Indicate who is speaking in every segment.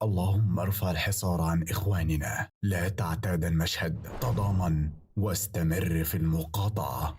Speaker 1: اللهم ارفع الحصار عن إخواننا، لا تعتاد المشهد، تضامن واستمر في المقاطعة.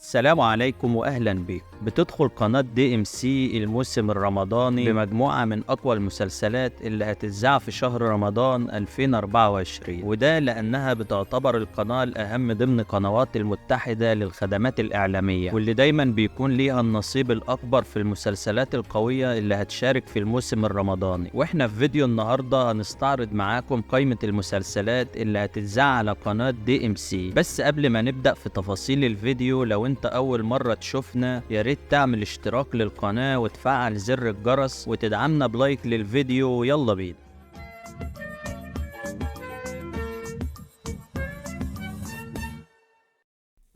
Speaker 2: السلام عليكم وأهلا بيكم. بتدخل قناة DMC الموسم الرمضاني بمجموعة من أقوى المسلسلات اللي هتتذاع في شهر رمضان 2024، وده لأنها بتعتبر القناة الأهم ضمن قنوات المتحدة للخدمات الإعلامية، واللي دايما بيكون ليها النصيب الأكبر في المسلسلات القوية اللي هتشارك في الموسم الرمضاني. وإحنا في فيديو النهاردة هنستعرض معاكم قائمة المسلسلات اللي هتتذاع على قناة DMC. بس قبل ما نبدأ في تفاصيل الفيديو، لو انت اول مرة تشوفنا ياريت تعمل اشتراك للقناة وتفعل زر الجرس وتدعمنا بلايك للفيديو. يلا بينا.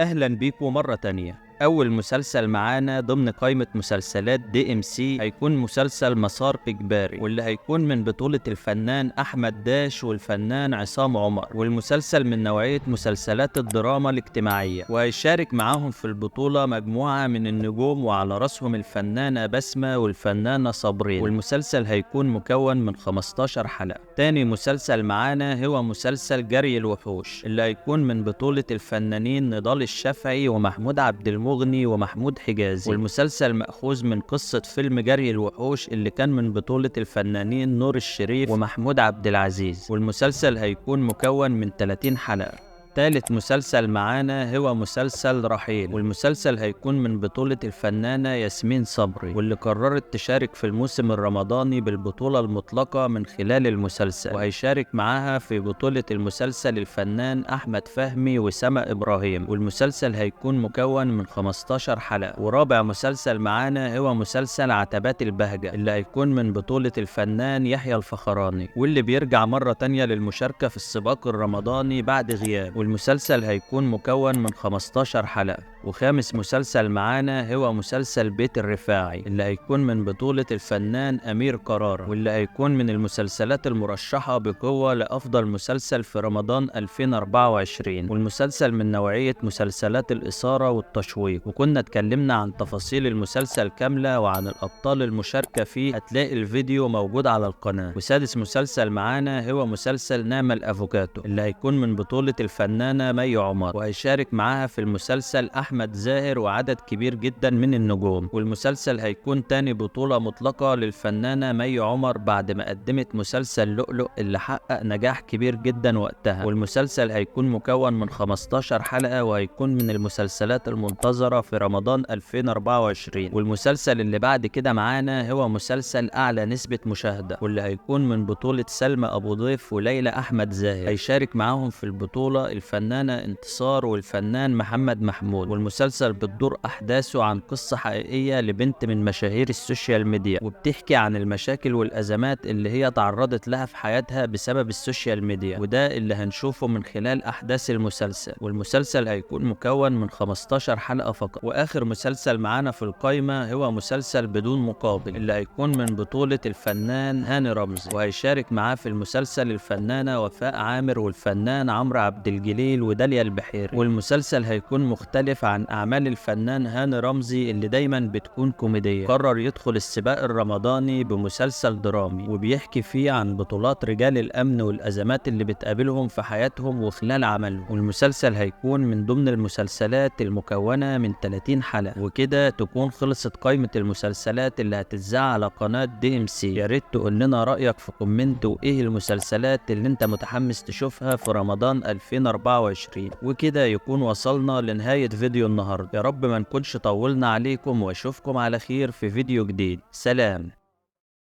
Speaker 2: اهلا بيكم مرة تانية. أول مسلسل معانا ضمن قائمة مسلسلات DMC هيكون مسلسل مسار إجباري، واللي هيكون من بطولة الفنان أحمد داش والفنان عصام عمر، والمسلسل من نوعية مسلسلات الدراما الاجتماعية، وهيشارك معاهم في البطولة مجموعة من النجوم، وعلى رأسهم الفنانة بسمة والفنانة صابرين، والمسلسل هيكون مكون من 15 حلقة. تاني مسلسل معانا هو مسلسل جري الوحوش، اللي هيكون من بطولة الفنانين نضال الشافعي ومحمود عبد المغني ومحمود حجازي، والمسلسل مأخوذ من قصة فيلم جري الوحوش اللي كان من بطولة الفنانين نور الشريف ومحمود عبد العزيز، والمسلسل هيكون مكون من 30 حلقة. تالت مسلسل معانا هو مسلسل رحيل، والمسلسل هيكون من بطولة الفنانة ياسمين صبري، واللي قررت تشارك في الموسم الرمضاني بالبطولة المطلقة من خلال المسلسل، وهيشارك معاها في بطولة المسلسل الفنان أحمد فهمي وسما إبراهيم، والمسلسل هيكون مكون من 15 حلقة. ورابع مسلسل معانا هو مسلسل عتبات البهجة، اللي هيكون من بطولة الفنان يحيى الفخراني، واللي بيرجع مرة تانية للمشاركة في السباق الرمضاني بعد غياب، والمسلسل هيكون مكون من 15 حلقة. وخامس مسلسل معانا هو مسلسل بيت الرفاعي، اللي هيكون من بطولة الفنان أمير قرار، واللي هيكون من المسلسلات المرشحة بقوة لأفضل مسلسل في رمضان 2024، والمسلسل من نوعية مسلسلات الإثارة والتشويق. وكنا اتكلمنا عن تفاصيل المسلسل كاملة وعن الأبطال المشاركة فيه، هتلاقي الفيديو موجود على القناة. وسادس مسلسل معانا هو مسلسل نعمة الأفوكاتو، اللي هيكون من بطولة الفنانة مي عمر، وهيشارك معاها في المسلسل أحمد زاهر وعدد كبير جدا من النجوم. والمسلسل هيكون تاني بطولة مطلقة للفنانة مي عمر بعد ما قدمت مسلسل لؤلؤ اللي حقق نجاح كبير جدا وقتها، والمسلسل هيكون مكون من 15 حلقة، وهيكون من المسلسلات المنتظرة في رمضان 2024. والمسلسل اللي بعد كده معانا هو مسلسل أعلى نسبة مشاهدة، واللي هيكون من بطولة سلمى أبو ضيف وليلى أحمد زاهر، هيشارك معاهم في البطولة الفنانة انتصار والفنان محمد محمود، والمسلسل بتدور أحداثه عن قصة حقيقية لبنت من مشاهير السوشيال ميديا، وبتحكي عن المشاكل والأزمات اللي هي تعرضت لها في حياتها بسبب السوشيال ميديا، وده اللي هنشوفه من خلال أحداث المسلسل. والمسلسل هيكون مكون من 15 حلقة فقط. وآخر مسلسل معانا في القائمة هو مسلسل بدون مقابل، اللي هيكون من بطولة الفنان هاني رمزي، وهيشارك معاه في المسلسل الفنانة وفاء عامر والفنان عمرو عبد الجليل وداليا البحيري. والمسلسل هيكون مختلف عن أعمال الفنان هاني رمزي اللي دايما بتكون كوميدية. قرر يدخل السباق الرمضاني بمسلسل درامي، وبيحكي فيه عن بطولات رجال الأمن والأزمات اللي بتقابلهم في حياتهم وخلال عملهم. والمسلسل هيكون من ضمن المسلسلات المكونة من 30 حلقة. وكده تكون خلصت قائمة المسلسلات اللي هتتذاع على قناة DMC. يا ريت تقول لنا رأيك في كومنت، وإيه المسلسلات اللي انت متحمس تشوفها في رمضان 2024. وكده يكون وصلنا لنهاية فيديو النهاردة. يا رب ما نكونش طولنا عليكم، واشوفكم على خير في فيديو جديد. سلام.